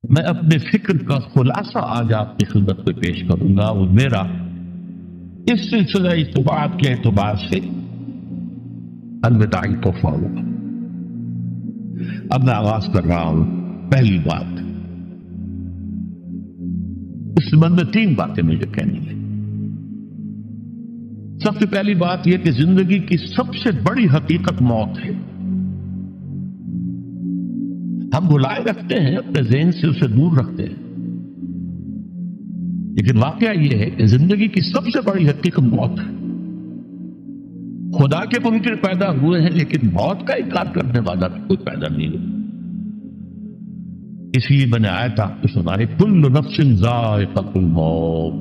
میں اپنے فکر کا خلاصہ آج آپ کی خدمت میں پیش کروں گا، وہ میرا اس سلسلہ اتباعت کے اعتبار سے الوداعی تحفہ ہوگا۔ اب میں آغاز کر رہا ہوں۔ پہلی بات، اس سبب میں 3 باتیں مجھے کہنی ہیں۔ سب سے پہلی بات یہ کہ زندگی کی سب سے بڑی حقیقت موت ہے۔ ہم بلائے رکھتے ہیں، اپنے ذہن سے اسے دور رکھتے ہیں، لیکن واقعہ یہ ہے کہ زندگی کی سب سے بڑی حقیقت موت ہے۔ خدا کے منکر پیدا ہوئے ہیں، لیکن موت کا انکار کرنے والا بھی کوئی پیدا نہیں ہوا۔ اس لیے میں نے آیت آپ کو سنائی، کل نفس ذائقۃ الموت،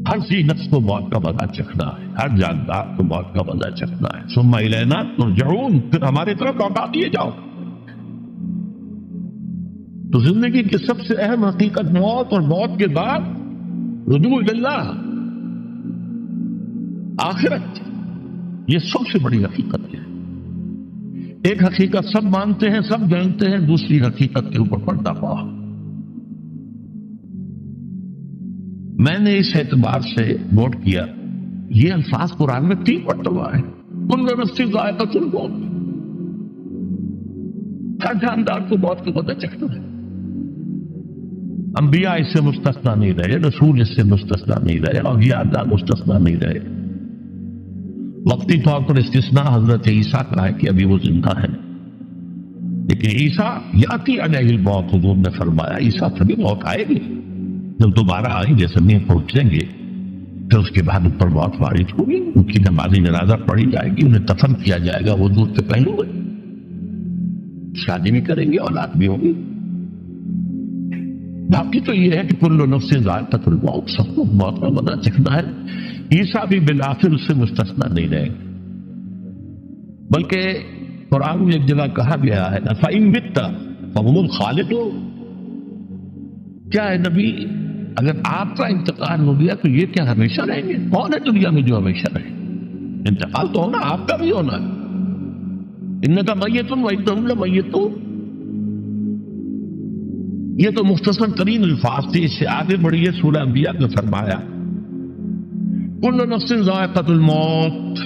ہر سی نفس کو موت کا مزہ چکھنا ہے، ہر جاندار کو موت کا مزہ چکھنا ہے۔ ثم الینا ترجعون، پھر ہماری طرف لوٹا دیے جاؤ۔ تو زندگی کی سب سے اہم حقیقت موت، اور موت کے بعد رجوع اللہ، آخرت، یہ سب سے بڑی حقیقت ہے۔ ایک حقیقت سب مانتے ہیں، سب جانتے ہیں، دوسری حقیقت کے اوپر پردہ پڑا۔ میں نے اس اعتبار سے نوٹ کیا، یہ الفاظ قرآن میں 3 مرتبہ ہے، کل نفس ذائقۃ الموت، ہر جاندار کو موت کا مزہ چکھنا ہے۔ انبیاء اس سے مستثنا نہیں رہے، رسول اس سے مستثنا نہیں رہے، اولیاء اللہ مستثنا نہیں رہے۔ وقتی طور پر استثناء حضرت عیسیٰ کا ہے کہ ابھی وہ زندہ ہے، لیکن عیسیٰ یاتی علیہ الموت، حضور نے فرمایا عیسیٰ تبھی موت آئے گی جب دوبارہ آئیں گے، زمین پہنچیں گے، پھر اس کے بعد اوپر موت وارد ہوگی، ان کی نماز جنازہ پڑھی جائے گی، انہیں دفن کیا جائے گا، وہ دور سے پہلو ہوئے، شادی بھی کریں گے، اولاد بھی ہوگی۔ باقی تو یہ ہے کہ کل نفس ذائقۃ الموت، سب کو موت کا مزہ چکھنا ہے۔ عیسیٰ بھی بالآخر اس سے مستثنا نہیں رہے، بلکہ قرآن میں ایک جگہ کہا گیا ہے فَإِن مِتَّ فَهُمُ الْخَالِدُونَ، کیا ہے نبی، اگر آپ کا انتقال ہو گیا تو یہ کیا ہمیشہ رہیں گے؟ کون ہے دنیا میں جو ہمیشہ رہے؟ انتقال تو ہونا، آپ کا بھی ہونا ہے۔ اِنَّكَ مَيِّتٌ وَإِنَّهُمْ لَمَيِّتُونَ، یہ تو مختصر ترین الفاظ تھے۔ اس سے آگے بڑھیے، سورہ انبیاء نے فرمایا کل نفس ذائقۃ الموت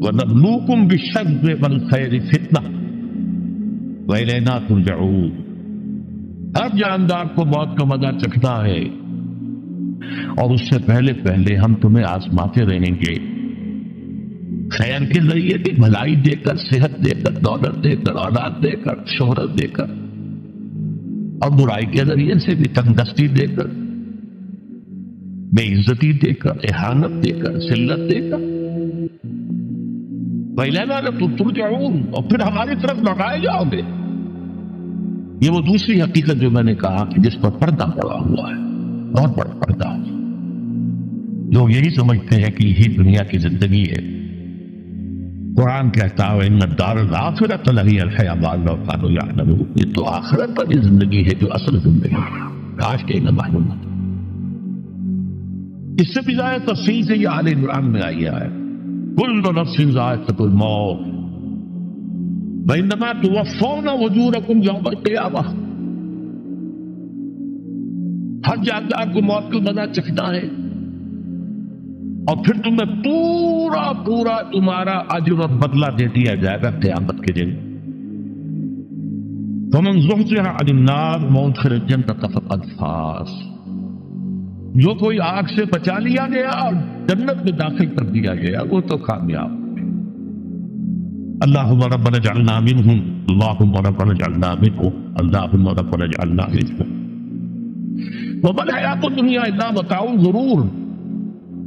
ونبلوکم بالشر والخیر فتنہ والینا ترجعون، ہر جاندار کو موت کا مزہ چکھنا ہے، اور اس سے پہلے پہلے ہم تمہیں آزماتے رہیں گے، خیر کے ذریعے بھی، بھلائی دے کر، صحت دے کر، دولت دے کر، اولاد دے کر، شہرت دے کر، اور برائی کے ذریعے سے بھی، تنگدستی دے کر، بے عزتی دے کر، اہانت دے کر، ذلت دے کر، وَإِلَيْنَا تُرْجَعُونَ، اور پھر ہماری طرف لوٹائے جاؤ گے۔ یہ وہ دوسری حقیقت جو میں نے کہا کہ جس پر پردہ پڑا ہوا ہے، بہت بڑا پردہ۔ لوگ یہی سمجھتے ہیں کہ یہی دنیا کی زندگی ہے۔ قرآن کہتا ہے ان الدار الآخرۃ لہی الحیوان لو کانوا یعلمون، یہ تو آخرت پر یہ زندگی ہے جو اصل زندگی ہے، کاش کہ انہیں معلوم نہ۔ اس سے بھی زیادہ تفصیل سے یہ آل عمران میں آئی ہے، کل نفس ذائقۃ الموت وانما توفون اجورکم یوم القیامہ، ہر جاندار کو موت کا مزہ چکھنا ہے، اور پھر تمہیں پورا پورا تمہارا اجر و بدلہ دے دیا جائے گا قیامت کے دن۔ فمن زحزح عن النار وادخل الجنة فقد فاز، جو کوئی آگ سے بچا لیا گیا اور جنت میں داخل کر دیا گیا وہ تو کامیاب۔ اللہم ربنا اجعلنا منہم، اللہم ربنا اجعلنا منہم، اللہم ربنا اجعلنا منہم۔ وما الحیاۃ الدنیا الا متاع الغرور،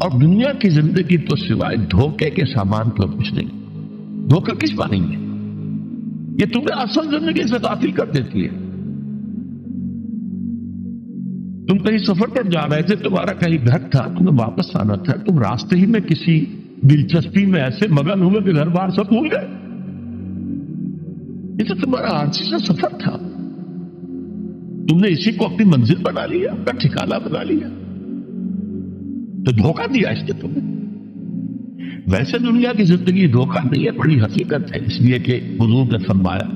اور دنیا کی زندگی تو سوائے دھوکے کے سامان پر کچھ نہیں۔ دھوکہ کس معنی میں؟ یہ تمہیں اصل زندگی سے غافل کر دیتی ہے۔ تم کہیں سفر پر جا رہے تھے، تمہارا کہیں گھر تھا، تمہیں واپس آنا تھا، تم راستے ہی میں کسی دلچسپی میں ایسے مگن ہوئے کہ گھر بار سب بھول گئے۔ یہ تو تمہارا عارضی سا سفر تھا، تم نے اسی کو اپنی منزل بنا لیا، اپنا ٹھکانہ بنا لیا، تو دھوکہ دیا اس نے تمہیں۔ ویسے دنیا کی زندگی دھوکہ نہیں ہے، بڑی حقیقت ہے، اس لیے کہ حضور نے فرمایا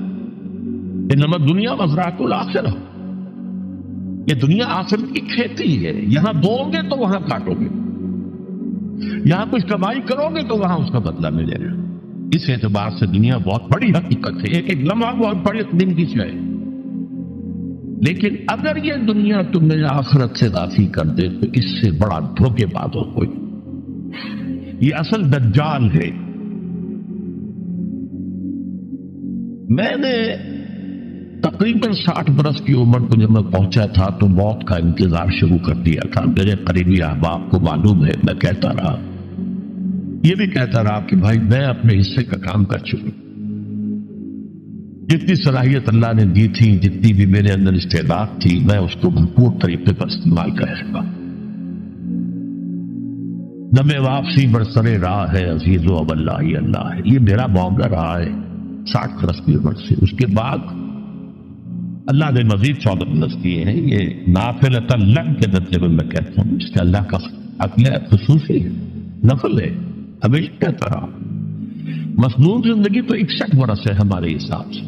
انما دنیا مزرعۃ الآخرہ، یہ دنیا آخرت کی کھیتی ہے، یہاں بو گے تو وہاں کاٹو گے، یہاں کچھ کمائی کرو گے تو وہاں اس کا بدلہ ملے گا۔ اس اعتبار سے دنیا بہت بڑی حقیقت ہے، ایک ایک لمحہ بہت بڑے دن کی ہے، لیکن اگر یہ دنیا تمہیں آخرت سے غافل کر دے تو اس سے بڑا دھوکے باز ہو کوئی۔ یہ اصل دجال ہے۔ میں نے تقریباً 60 برس کی عمر کو جب میں پہنچا تھا تو موت کا انتظار شروع کر دیا تھا۔ میرے قریبی احباب کو معلوم ہے، میں کہتا رہا، یہ بھی کہتا رہا کہ بھائی میں اپنے حصے کا کام کر چکا، جتنی صلاحیت اللہ نے دی تھی، جتنی بھی میرے اندر استعداد تھی، میں اس کو بھرپور طریقے پر استعمال کرے گا۔ دم واپسی برسرے راہ ہے عزیز و اب اللہ ہی اللہ ہے، یہ میرا معاملہ رہا ہے 60 برس کی عمر سے۔ اس کے بعد اللہ نے مزید 14 برس دیے ہیں، یہ نافلۃ اللہ کے درجے میں میں کہتا ہوں، اس کا اللہ کا عقل خصوصی ہے، نفل ہے۔ ہمیشہ کہتا رہا مصنون زندگی تو 61 برس ہے ہمارے حساب سے۔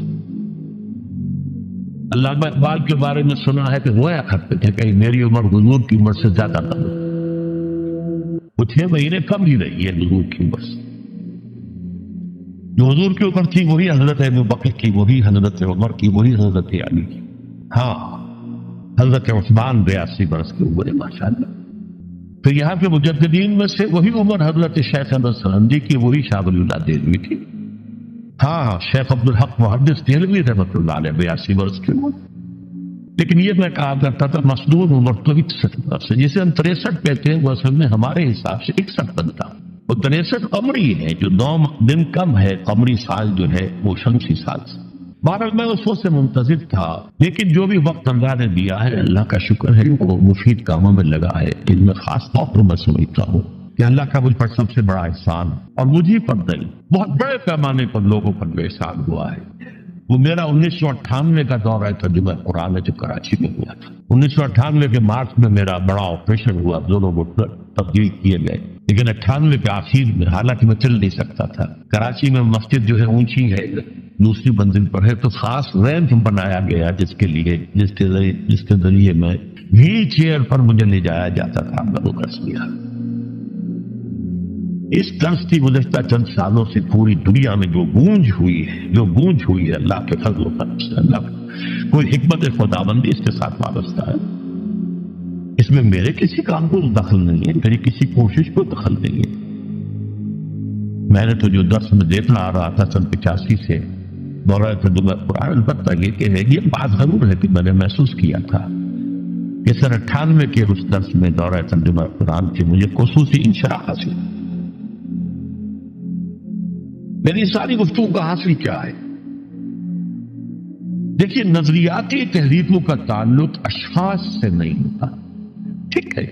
علامہ اقبال کے بارے میں سنا ہے کہ رویا کرتے تھے کہ میری عمر حضور کی عمر سے زیادہ کم ہے، وہ 6 مہینے کم ہی رہی ہے حضور کی عمر سے۔ جو حضور کی عمر تھی وہی حضرت ابوبکر کی، وہی حضرت عمر کی، وہی حضرت علی کی۔ ہاں حضرت عثمان 82 برس کی عمر ہے ماشاءاللہ۔ پھر یہاں کے مجددین میں سے وہی عمر حضرت شیخ احمد سرندی کی، وہی شاہ ولی اللہ دہلوی کی۔ ہاں شیخ عبدالحق محدث دہلوی رحمۃ اللہ علیہ 82 برس کی عمر۔ لیکن یہ میں کہا کرتا تھا مصنون عمر تو 61 برس ہے، جسے ہم 63 کہتے ہیں وہ اصل میں ہمارے حساب سے 61 بنتا۔ وہ 63 قمری ہے، جو 9 دن کم ہے، قمری سال جو ہے وہ شمسی سال سے۔ بہرحال میں اس وقت سے منتظر تھا، لیکن جو بھی وقت اللہ نے دیا ہے اللہ کا شکر ہے، وہ مفید کاموں میں لگا ہے۔ ان میں خاص طور پر میں سمجھتا ہوں کہ اللہ کا مجھ پر سب سے بڑا احسان، اور مجھے پر نہیں بہت بڑے پیمانے پر لوگوں پر بے احسان ہوا ہے، وہ میرا 1998 کا دورہ ترجمہ قرآن ہے جو کراچی میں ہوا تھا۔ 1998 کے مارچ میں میرا بڑا آپریشن ہوا، دونوں گھٹنے تبدیل کیے گئے، لیکن 98 کے آخر میں حالانکہ میں چل نہیں سکتا تھا۔ کراچی میں مسجد جو ہے اونچی ہے، دوسری منزل پر ہے، تو خاص ریمپ بنایا گیا جس کے ذریعے میں ویل چیئر پر مجھے لے جایا جاتا تھا۔ میں وہ درس لیا، اس درس کی گزشتہ چند سالوں سے پوری دنیا میں جو گونج ہوئی ہے اللہ کے فضل و کرم سے، اللہ کوئی حکمت خداوندی اس کے ساتھ وابستہ ہے۔ اس میں میرے کسی کام کو دخل نہیں ہے، میری کسی کوشش کو دخل نہیں ہے۔ میں نے تو جو درس میں دیتا آ رہا تھا 85 سے دورہ ترجمہ قرآن، البتہ یہ بات ضرور ہے کہ میں نے محسوس کیا تھا کہ 98 کے اس درس میں دورہ ترجمہ قرآن سے مجھے خصوصی انشراح حاصل۔ میری ساری گفتگو کا حاصل کیا ہے؟ دیکھیے نظریاتی تحریکوں کا تعلق اشخاص سے نہیں ہوتا، ٹھیک ہے،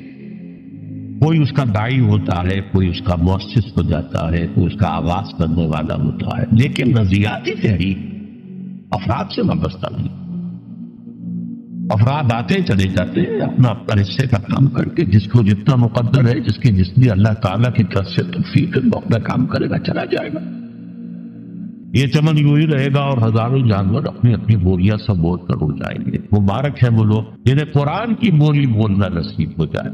کوئی اس کا داعی ہوتا ہے، کوئی اس کا مؤسس ہو جاتا ہے، کوئی اس کا آغاز کرنے والا ہوتا ہے، لیکن نظریاتی تحریک افراد سے وابستہ نہیں۔ افراد آتے چلے جاتے ہیں اپنا حصے کا کام کر کے، جس کو جتنا مقدر ہے، جس کی اللہ تعالیٰ کی طرف سے توفیق ہے وہ اپنا کام کرے گا، چلا جائے گا۔ یہ چمن یوں ہی رہے گا اور ہزاروں جانور اپنی اپنی بولیاں سب بول کر اڑ جائیں گے۔ مبارک ہے وہ لوگ جنہیں قرآن کی بولی بولنا نصیب ہو جائے۔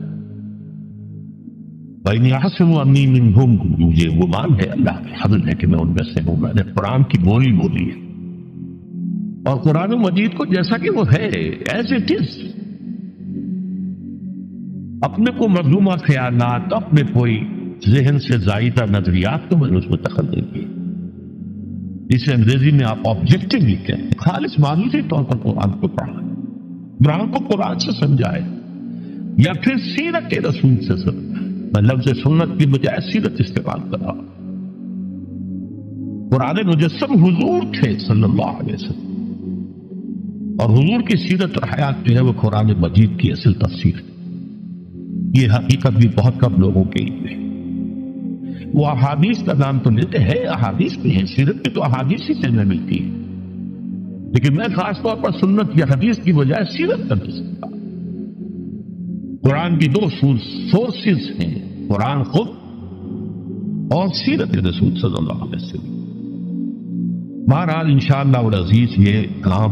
مجھے گمان ہے، اللہ کے فضل ہے کہ میں ان میں سے ہوں، میں نے قرآن کی بولی بولی ہے، اور قرآن مجید کو جیسا کہ وہ ہے ایز اٹ از، اپنے کو مظلومہ خیالات، اپنے کوئی ذہن سے زائدہ نظریات کو میں نے اس میں دخل نہیں کیا، جسے انگریزی میں آپ آبجیکٹو لکھتے ہیں، خالص معلومی طور پر قرآن کو پڑھا، قرآن کو قرآن سے سمجھائے، یا پھر سیرت رسول سے سمجھائے۔ میں لفظ سنت کی بجائے سیرت استعمال کر رہا ہوں۔ قرآن مجسم حضور تھے صلی اللہ علیہ وسلم، اور حضور کی سیرت اور حیات جو ہے وہ قرآن مجید کی اصل تفسیر ہے۔ یہ حقیقت بھی بہت کم لوگوں کے لیے ہے۔ وہ احادیث کا نام تو لیتے ہیں، احادیث بھی ہیں، سیرت کی تو احادیث ہی سے میں ملتی ہے، لیکن میں خاص طور پر سنت یا حدیث کی بجائے سیرت کرنا سکتا ہوں۔ قرآن کی 2 سورسز ہیں، قرآن خود اور سیرت رسول صلی اللہ علیہ وسلم۔ بہرحال انشاءاللہ العزیز یہ کام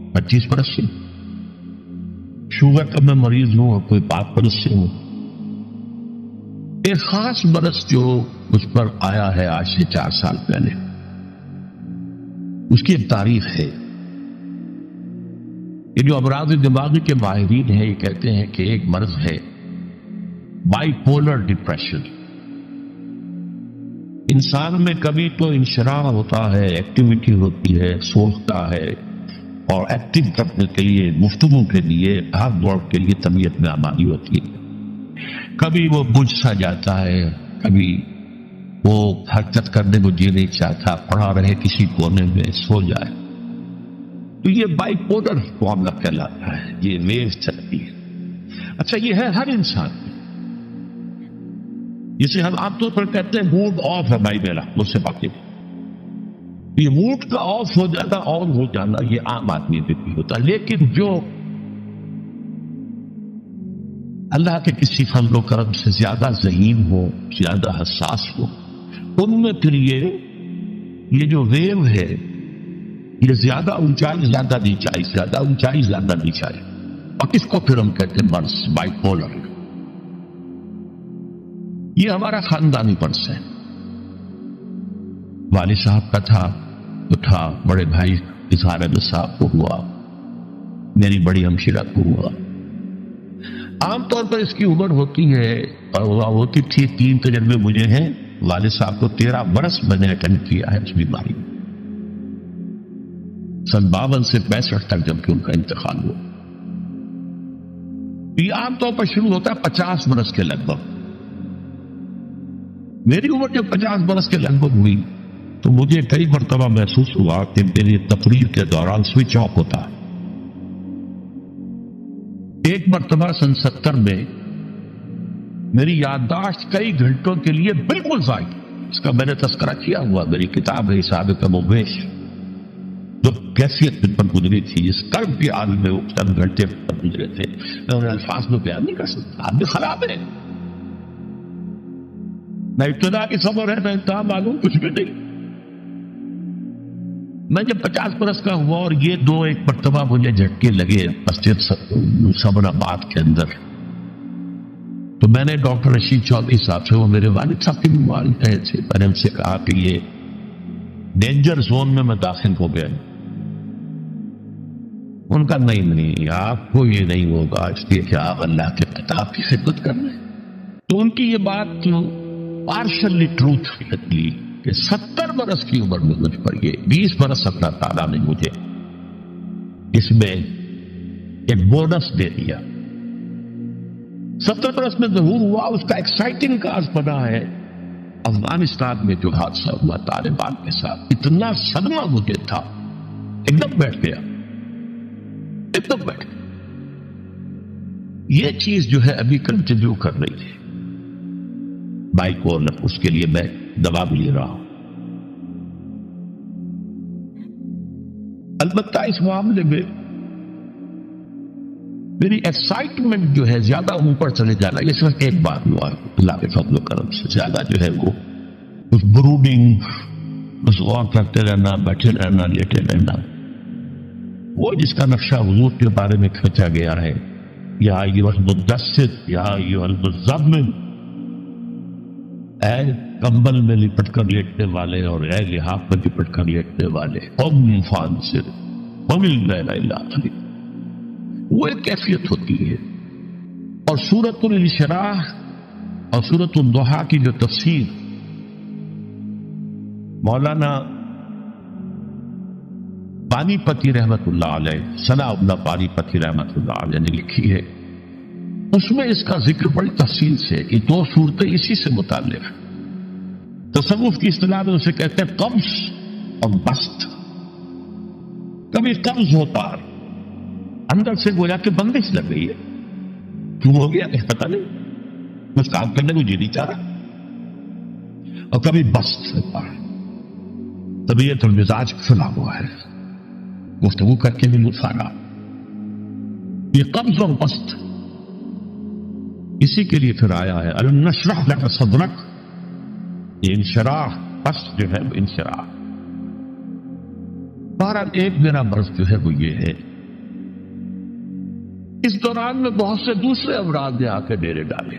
25 برس سے، شوگر کا میں مریض ہوں اور کوئی 5 برس سے ہوں. ایک خاص برس جو مجھ پر آیا ہے آج سے 4 سال پہلے، اس کی ایک تاریخ ہے. یہ جو امراض دماغی کے ماہرین ہیں یہ کہتے ہیں کہ ایک مرض ہے بائی پولر ڈپریشن. انسان میں کبھی تو انشراح ہوتا ہے، ایکٹیویٹی ہوتی ہے، سوچتا ہے اور ایکٹیو کرنے کے لیے، گفتگو کے لیے، بھاگ دوڑ کے لیے طبیعت میں آمادی ہوتی ہے. کبھی وہ بجھ سا جاتا ہے، کبھی وہ حرکت کرنے کو جی نہیں چاہتا، پڑا رہے کسی کونے میں، سو جائے. تو یہ بائی پولر معاملہ کہلاتا ہے، یہ ویو چلتی ہے. اچھا یہ ہے ہر انسان میں، جسے ہم عام طور پر کہتے ہیں موڈ آف ہے بھائی میرا، مجھ سے باقی یہ موڈ کا آف ہو جانا، آن ہو جانا، یہ عام آدمی میں بھی ہوتا ہے. لیکن جو اللہ کے کسی فضل و کرم سے زیادہ ذہین ہو، زیادہ حساس ہو، ان میں پھر یہ جو ویو ہے یہ زیادہ اونچائی زیادہ نیچائی، زیادہ اونچائی زیادہ نیچائی، اور کس کو پھر ہم کہتے ہیں مرض بائی پولر. یہ ہمارا خاندانی مرض ہے. والد صاحب کا تھا تو تھا، بڑے بھائی اظہار احمد صاحب کو ہوا، میری بڑی ہمشیرہ کو ہوا. عام طور پر اس کی عمر ہوتی ہے اور ہوتی تھی 3 تجربے مجھے ہیں. والد صاحب کو 13 برس میں نے اٹینڈ کیا ہے اس بیماری میں، سن 52 سے 65 تک جب کہ ان کا انتقال ہوا. یہ عام طور پر شروع ہوتا ہے 50 برس کے لگ بھگ. میری عمر جب 50 برس کے لگ بھگ ہوئی تو مجھے کئی مرتبہ محسوس ہوا کہ میری تقریر کے دوران سوئچ آف ہوتا ہے. ایک مرتبہ سن 70 میں میری یادداشت کئی گھنٹوں کے لیے بالکل ضائع. اس کا میں نے تذکرہ کیا ہوا، میری کتاب ہے حساب کم و بیش، جو کیفیت پر گزری تھی، جس کرب کے عالم میں وہ چند گھنٹے پر گزرے تھے، میں انہیں الفاظ میں بیان نہیں کر سکتا. آدمی خراب ہے، نہ ابتدا کی صبر ہے، نہ انتہا معلوم، کچھ بھی نہیں. میں جب 50 برس کا ہوا اور یہ 2 مرتبہ مجھے جھٹکے لگے مسجد صبر آباد کے اندر، تو میں نے ڈاکٹر رشید چودھری صاحب سے، وہ میرے والد صاحب کی بیماری رہے تھے، میں نے ان سے کہا کہ یہ ڈینجر زون میں داخل ہو گیا. ان کا نہیں، آپ کو یہ نہیں ہوگا، اس لیے کہ آپ اللہ کے کتاب کی خدمت کر رہے ہیں. تو ان کی یہ بات پارشلی ٹروتھ نکلی کہ 70 برس کی عمر میں مجھ پر یہ 20 برس اللہ تعالیٰ نے مجھے اس میں ایک بونس دے دیا. 70 برس میں ظہور ہوا. اس کا ایکسائٹنگ کاز بنا ہے افغانستان میں جو حادثہ ہوا طالبان کے ساتھ. اتنا صدمہ مجھے تھا، ایک دم بیٹھ گیا، ایک دم بیٹھ گیا. یہ چیز جو ہے ابھی کنٹینیو کر رہی ہے بائی پولر، اس کے لیے میں دوا بھی لے رہا ہوں. البتہ اس معاملے میں میری ایکسائٹمنٹ جو ہے زیادہ اوپر چلے جانا، یہ صرف ایک بات ہوا اللہ کے فضل و کرم سے. زیادہ جو ہے وہ کچھ بروڈنگ، بس غور کرتے رہنا، بیٹھے رہنا، لیٹے رہنا، وہ جس کا نقشہ حضور کے بارے میں کھینچا گیا ہے، یا ایھا المدثر یا ایھا المزمل، اے کمبل میں لپٹ کر لیٹنے والے اور اے لحاف میں لپٹ کر لیٹنے والے، قم فانذر قم اللیل الا قلیلا. وہ ایک کیفیت ہوتی ہے. اور سورۃ الانشراح اور سورۃ الضحیٰ کی جو تفسیر مولانا پانی پتی رحمت اللہ علیہ، ثناء اللہ پانی پتی رحمت اللہ علیہ نے لکھی ہے، اس میں اس کا ذکر بڑی تفصیل سے، یہ 2 صورتیں اسی سے متعلق ہیں. تصوف کی اصطلاح میں اسے کہتے ہیں قبض اور بسط. کبھی قبض ہوتا ہے، اندر سے گویا کہ بندش لگ گئی ہے، کیوں ہو گیا کہ پتہ نہیں، بس کام کرنے کو جی نہیں چاہ رہا. اور کبھی بسط ہوتا ہے، طبیعت اور مزاج کھلا ہوا ہے، گفتگو کر کے بھی لطف آ رہا. یہ قبض اور بسط اسی کے لیے پھر آیا ہے الم نشرح لک صدرک. یہ انشراح، بسط جو ہے وہ انشراح. بہرحال ایک میرا مرض جو ہے وہ یہ ہے اس دوران میں بہت سے دوسرے امراض نے آ کے ڈیرے ڈالے.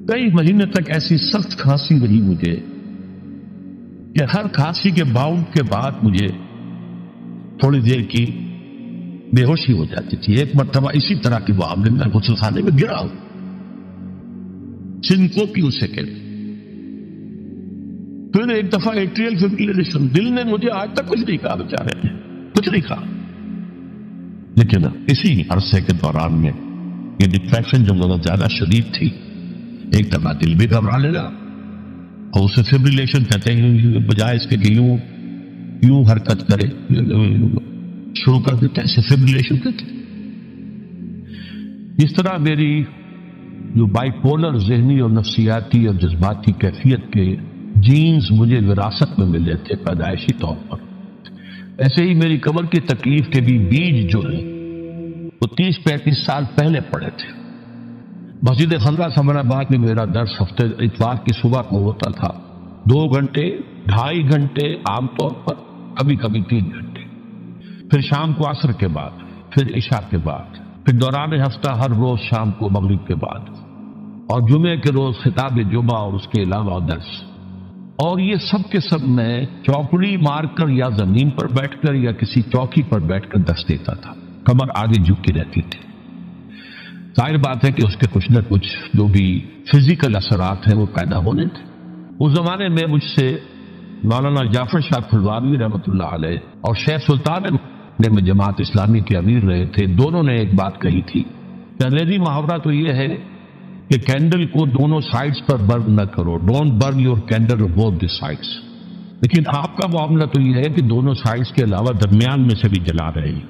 کئی مہینے تک ایسی سخت کھانسی رہی مجھے کہ ہر کھانسی کے باؤنڈ کے بعد مجھے تھوڑی دیر کی بے ہوشی ہو جاتی تھی. ایک مرتبہ اسی طرح کے معاملے میں غسل خانے میں گرا ہوں، سنکوپی اسے کہتے. پھر ایک دفعہ ایٹریل فبریلیشن، دل نے مجھے آج تک کچھ نہیں کہا، بیچارے نے کچھ نہیں کہا. لیکن اسی عرصے کے دوران میں یہ ڈپریشن جو بہت زیادہ شدید تھی، ایک دفعہ دل بھی گھبرا لگا اور اسے فبریلیشن کہتے ہیں، بجائے اس کے کہ یوں حرکت کرے شروع کر دیتے ہیں، فبریلیشن کہتے ہیں. اس طرح میری جو بائی پولر ذہنی اور نفسیاتی اور جذباتی کیفیت کے جینز مجھے وراثت میں ملے تھے پیدائشی طور پر، ایسے ہی میری کمر کی تکلیف کے بھی بیج جو ہیں وہ 30-35 سال پہلے پڑے تھے. مسجد خندہ سمر آباد میں میرا درس ہفتے اتوار کی صبح کو ہوتا تھا، 2 گھنٹے 2.5 گھنٹے عام طور پر، کبھی کبھی 3 گھنٹے، پھر شام کو عصر کے بعد، پھر عشاء کے بعد، پھر دوران ہفتہ ہر روز شام کو مغرب کے بعد، اور جمعے کے روز خطاب جمعہ اور اس کے علاوہ درس. اور یہ سب کے سب میں چوکڑی مار کر یا زمین پر بیٹھ کر یا کسی چوکی پر بیٹھ کر درس دیتا تھا، کمر آگے جھکی رہتی تھی. ظاہر بات ہے کہ اس کے کچھ نہ کچھ جو بھی فزیکل اثرات ہیں وہ پیدا ہونے تھے. اس زمانے میں مجھ سے مولانا جعفر شاہ پھلواری رحمۃ اللہ علیہ اور شیخ سلطان میں جماعت اسلامی کے امیر رہے تھے، دونوں نے ایک بات کہی تھی کہ انگریزی محاورہ تو یہ ہے کہ کینڈل کو دونوں سائڈز پر برن نہ کرو، don't burn your candle both the sides. لیکن آپ کا معاملہ تو یہ ہے کہ دونوں سائڈز کے علاوہ درمیان میں سے بھی جلا رہے ہیں.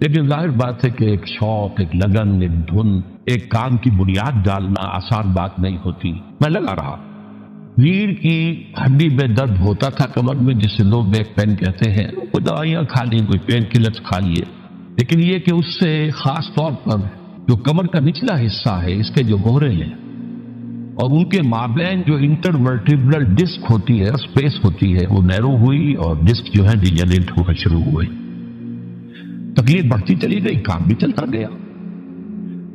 لیکن ظاہر بات ہے کہ ایک شوق، ایک لگن، ایک دھن، ایک کام کی بنیاد ڈالنا آسان بات نہیں ہوتی. میں لگا رہا، ریڑھ کی ہڈی میں درد ہوتا تھا کمر میں، جسے لوگ بیک پین کہتے ہیں، کوئی دوائیاں کھا لی، کوئی پین کلرز کھا لیے، لیکن یہ کہ اس سے خاص طور پر جو کمر کا نچلا حصہ ہے، اس کے جو گہرے ہیں اور ان کے مابین جو انٹرورٹیبرل ڈسک ہوتی ہے، اسپیس ہوتی ہے، وہ نیرو ہوئی اور ڈسک جو ہے ڈیجنریٹ ہونا شروع ہوئی. تکلیف بڑھتی چلی گئی، کام بھی چلتا گیا.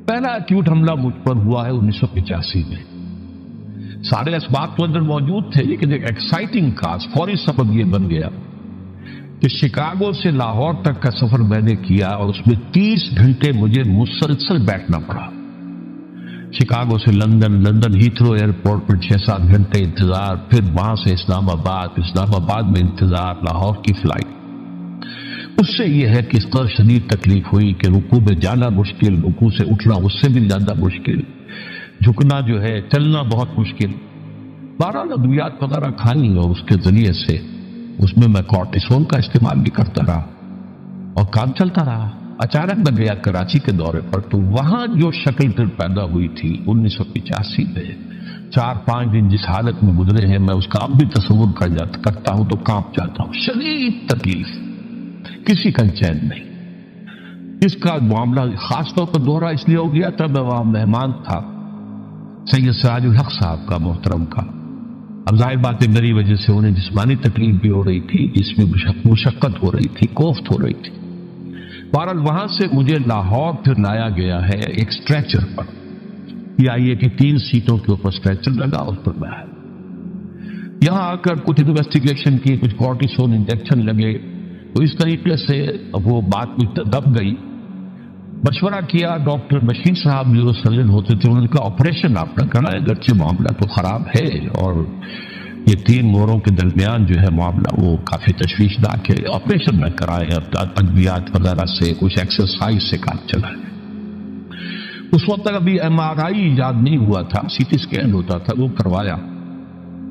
پہلا ایکیوٹ حملہ مجھ پر ہوا ہے 1985 میں. سارے اسباب تو اندر موجود تھے، لیکن ایک ایکسائٹنگ کاز، فوری سبب یہ بن گیا کہ شکاگو سے لاہور تک کا سفر میں نے کیا اور اس میں 30 گھنٹے مجھے مسلسل بیٹھنا پڑا. شکاگو سے لندن، لندن ہیتھرو ایئرپورٹ پر 6-7 گھنٹے انتظار، پھر وہاں سے اسلام آباد میں انتظار، لاہور کی فلائٹ. اس سے یہ ہے کہ اس قدر شدید تکلیف ہوئی کہ رکوع میں جانا مشکل، رکوع سے اٹھنا اس سے بھی زیادہ مشکل، جھکنا جو ہے، چلنا بہت مشکل. 12 ادویات وغیرہ کھانی اور اس کے ذریعے سے اس میں میں کورٹیسون کا استعمال بھی کرتا رہا اور کام چلتا رہا. اچانک میں گیا کراچی کے دورے پر، تو وہاں جو شکل پھر پیدا ہوئی تھی 1985 میں، 4-5 دن جس حالت میں گزرے ہیں میں اس کا اب بھی تصور کرتا ہوں تو کانپ جاتا ہوں. شدید تکلیف، کسی کا چین نہیں. اس کا معاملہ خاص طور پر دوہرا اس لیے ہو گیا تھا، میں وہاں مہمان تھا سید سراج الحق صاحب کا، محترم کا. اب ظاہر بات ہے میری وجہ سے انہیں جسمانی تکلیف بھی ہو رہی تھی، جس میں مشقت ہو رہی تھی، کوفت ہو رہی تھی. بہرحال وہاں سے مجھے لاہور پھر لایا گیا ہے ایک اسٹریچر پر. یہ آئیے کہ 3 سیٹوں کے اوپر اسٹریچر لگا، اس پر میں آیا. یہاں آ کر کچھ انویسٹیگیشن کی، کچھ کورٹیسون انجیکشن لگے، تو اس طریقے سے وہ بات دب گئی. مشورہ کیا ڈاکٹر بشیر صاحب جو سرجن ہوتے تھے، انہوں نے کہا آپریشن آپ نے کرنا ہے، اگرچہ معاملہ تو خراب ہے اور یہ 3 موروں کے درمیان جو ہے معاملہ وہ کافی تشویشناک ہے، آپریشن نہ کرائے، ادویات وغیرہ سے، کچھ ایکسرسائز سے کام چلائے. اس وقت تک ابھی MRI ایجاد نہیں ہوا تھا، CT اسکین ہوتا تھا، وہ کروایا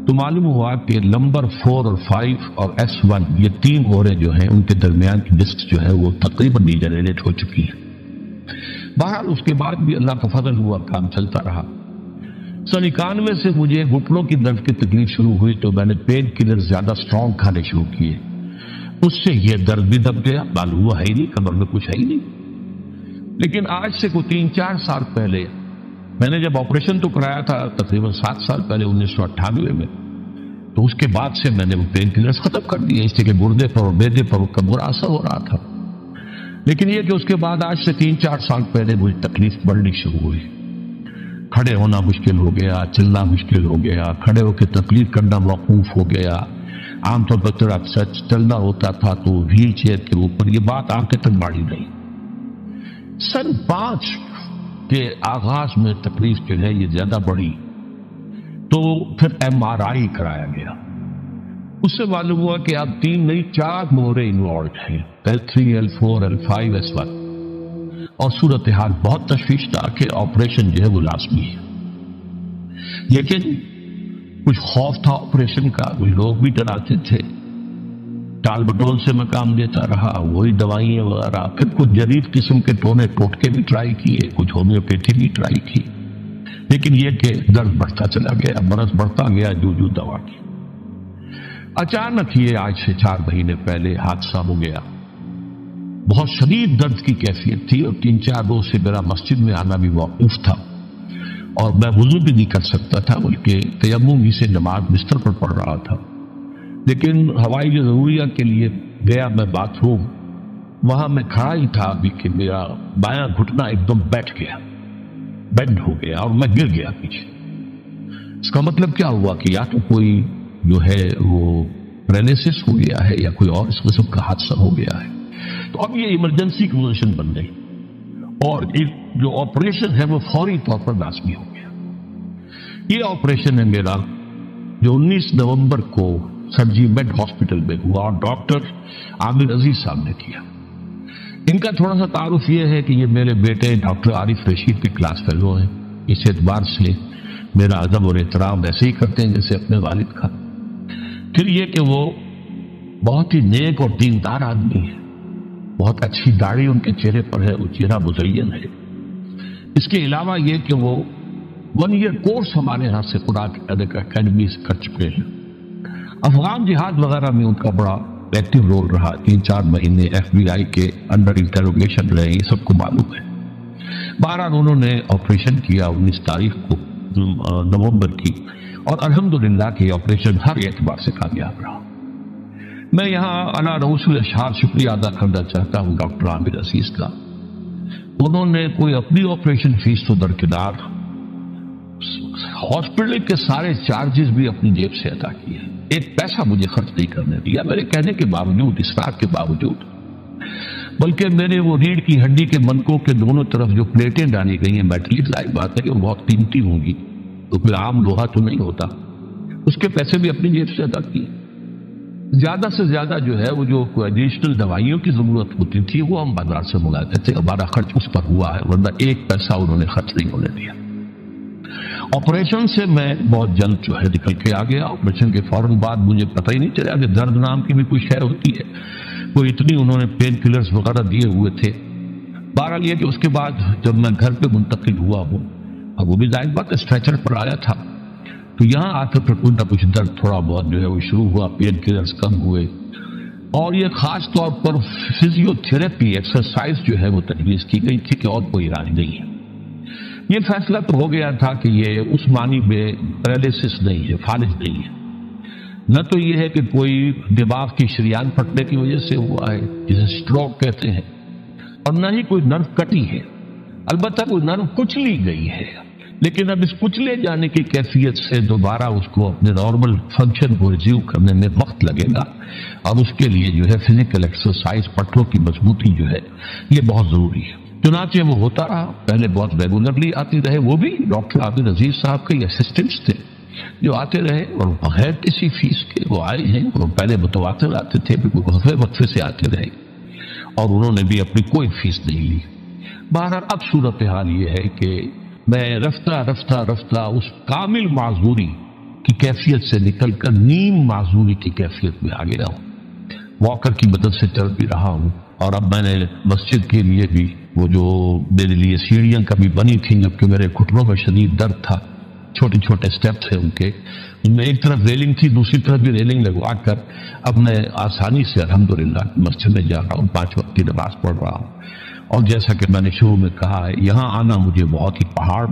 تو معلوم ہوا کہ نمبر 4 اور 5 اور S1 یہ 3 موریں جو ہیں ان کے درمیان کی ڈسک جو ہے وہ تقریباً ڈیجنریٹ ہو چکی ہے. بہرحال اس کے بعد بھی اللہ کا فضل ہوا، کام چلتا رہا. 91 سے مجھے گھٹنوں کی درد کی تکلیف شروع ہوئی تو میں نے پین کلر زیادہ اسٹرانگ کھانے شروع کیے. اس سے یہ درد بھی دب گیا، معلوم ہوا ہے ہی نہیں، کمر میں کچھ ہے ہی نہیں. لیکن آج سے کوئی 3-4 سال پہلے میں نے جب آپریشن تو کرایا تھا تقریباً 7 سال پہلے 1998 میں، تو اس کے بعد سے میں نے وہ پین کلرز ختم کر دیے، اس لیے کہ گردے پر اور معدے پر کا برا اثر ہو رہا تھا. لیکن یہ کہ اس کے بعد آج سے 3-4 سال پہلے مجھے تکلیف بڑھنی شروع ہوئی. کھڑے ہونا مشکل ہو گیا، چلنا مشکل ہو گیا، کھڑے ہو کے تقریر کرنا موقوف ہو گیا. عام طور پر تھوڑا چلنا ہوتا تھا تو ویل چیئر کے اوپر. یہ بات آنکھیں تک بڑھی نہیں. سن 5 کے آغاز میں تکلیف جو ہے یہ زیادہ بڑھی، تو پھر MRI کرایا گیا. اس سے معلوم ہوا کہ اب 3 نہیں 4 مورے انوالوڈ ہیں، L3 L4 L5 S1، اور صورتحال بہت تشویشناک ہے. آپریشن جو ہے وہ لازمی ہے. لیکن کچھ خوف تھا آپریشن کا، کچھ لوگ بھی ڈراتے تھے. ٹال بٹول سے میں کام لیتا رہا، وہی دوائیں وغیرہ. پھر کچھ جدید قسم کے ٹونے ٹوٹکے بھی ٹرائی کیے، کچھ ہومیوپیتھی بھی ٹرائی کی. لیکن یہ کہ درد بڑھتا چلا گیا، مرض بڑھتا گیا جو دوا کی. اچانک یہ آج سے 4 مہینے پہلے حادثہ ہو گیا. بہت شدید درد کی کیفیت تھی اور 3-4 روز سے میرا مسجد میں آنا بھی موقوف تھا، اور میں وضو بھی نہیں کر سکتا تھا، بلکہ تیمم ہی سے نماز بستر پر پڑھ رہا تھا. لیکن ہوائی ضروریات کے لیے گیا میں باتھ روم. وہاں میں کھڑا ہی تھا ابھی کہ میرا بایاں گھٹنا ایک دم بیٹھ گیا، بینڈ ہو گیا، اور میں گر گیا پیچھے. اس کا مطلب کیا ہوا کہ یا تو کوئی جو ہے وہ پیرالائسس ہو گیا ہے یا کوئی اور اس قسم کا حادثہ ہو گیا ہے. تو اب یہ ایمرجنسی کی پوزیشن بن گئی، اور جو آپریشن ہے وہ فوری طور پر لازمی ہو گیا. یہ آپریشن ہے میرا جو 19 نومبر کو سرجی میڈ ہاسپٹل میں ہوا، اور ڈاکٹر عامر عزیز صاحب نے کیا. ان کا تھوڑا سا تعارف یہ ہے کہ یہ میرے بیٹے ڈاکٹر عارف رشید کے کلاس فیلو ہیں. اس اعتبار سے میرا ادب اور احترام ایسے ہی کرتے ہیں جیسے اپنے والد کا. پھر یہ کہ وہ بہت ہی نیک اور دیندار آدمی ہے. بہت اچھی داڑھی ان کے چہرے پر ہے، وہ چہرہ مزین ہے. اس کے علاوہ یہ کہ وہ 1 ایئر کورس ہمارے یہاں سے قرآن اکیڈمی سے کر چکے ہیں. افغان جہاد وغیرہ میں ان کا بڑا ایکٹیو رول رہا. 3-4 مہینے FBI کے انڈر انٹروگیشن رہے، یہ سب کو معلوم ہے. بہرحال انہوں نے آپریشن کیا 19 تاریخ کو نومبر کی، اور الحمدللہ کہ آپریشن ہر اعتبار سے کامیاب رہا. میں یہاں علی رؤوس الاشہار شکریہ ادا کرنا چاہتا ہوں ڈاکٹر عامر عزیز کا. انہوں نے کوئی اپنی آپریشن فیس تو درکنار، ہاسپٹل کے سارے چارجز بھی اپنی جیب سے ادا کیے. ایک پیسہ مجھے خرچ نہیں کرنے دیا میرے کہنے کے باوجود، اصرار کے باوجود. بلکہ میرے وہ ریڑھ کی ہڈی کے منکوں کے دونوں طرف جو پلیٹیں ڈالی گئی ہیں، میٹلک ظاہر بات ہے کہ وہ بہت قیمتی ہوں گی، تو پھر عام لوہا تو نہیں ہوتا. اس کے پیسے بھی اپنی جیب سے ادا کیے. زیادہ سے زیادہ جو ہے وہ جو ایڈیشنل دوائیوں کی ضرورت ہوتی تھی وہ ہم بازار سے منگاتے تھے. ہمارا خرچ اس پر ہوا ہے، ورنہ ایک پیسہ انہوں نے خرچ نہیں ہونے دیا. آپریشن سے میں بہت جلد جو ہے نکل کے آ گیا. آپریشن کے فوراً بعد مجھے پتہ ہی نہیں چلا کہ درد نام کی بھی کوئی شے ہوتی ہے. وہ اتنی انہوں نے پین کلرز وغیرہ دیے ہوئے تھے. بہرحال یہ کہ اس کے بعد جب میں گھر پہ منتقل ہوا ہوں، اب وہ بھی ظاہر بات اسٹریچر پر آیا تھا، تو یہاں آ کر پھر کچھ نہ کچھ درد تھوڑا بہت جو ہے وہ شروع ہوا، پین کلرز کم ہوئے. اور یہ خاص طور پر فزیو تھراپی ایکسرسائز جو ہے وہ تجویز کی گئی تھی کہ اور کوئی علاج نہیں ہے. یہ فیصلہ تو ہو گیا تھا کہ یہ اس معنی میں پیرالائسس نہیں ہے، فالج نہیں ہے. نہ تو یہ ہے کہ کوئی دماغ کی شریان پھٹنے کی وجہ سے ہوا ہے جسے سٹروک کہتے ہیں، اور نہ ہی کوئی نرو کٹی ہے. البتہ کوئی نرو کچلی گئی ہے، لیکن اب اس کچلے جانے کی کیفیت سے دوبارہ اس کو اپنے نارمل فنکشن کو ریزیو کرنے میں وقت لگے گا. اب اس کے لیے جو ہے فزیکل ایکسرسائز، پٹھوں کی مضبوطی جو ہے یہ بہت ضروری ہے. چنانچہ وہ ہوتا رہا. پہلے بہت ریگولرلی آتے رہے، وہ بھی ڈاکٹر عامر عزیز صاحب کے اسسٹنٹس تھے جو آتے رہے، اور بغیر کسی فیس کے وہ آئے ہیں. وہ پہلے متواتر آتے تھے، پھر وقفے سے آتے رہے، اور انہوں نے بھی اپنی کوئی فیس نہیں لی. بہرحال اب صورتحال یہ ہے کہ میں رفتہ اس کامل معذوری کی کیفیت سے نکل کر نیم معذوری کی کیفیت میں آ گیا ہوں. واکر کی مدد سے چل بھی رہا ہوں، اور اب میں نے مسجد کے لیے بھی وہ جو میرے لیے سیڑھیاں کبھی بنی تھیں جبکہ میرے گھٹنوں میں شدید درد تھا، چھوٹے چھوٹے سٹیپ تھے ان کے، ان میں ایک طرف ریلنگ تھی، دوسری طرف بھی ریلنگ لگوا کر اب میں آسانی سے الحمدللہ مسجد میں جا رہا ہوں، 5 وقت کی نماز پڑھ رہا ہوں. اور جیسا کہ میں نے شروع میں کہا ہے، یہاں آنا مجھے بہت ہی پہاڑ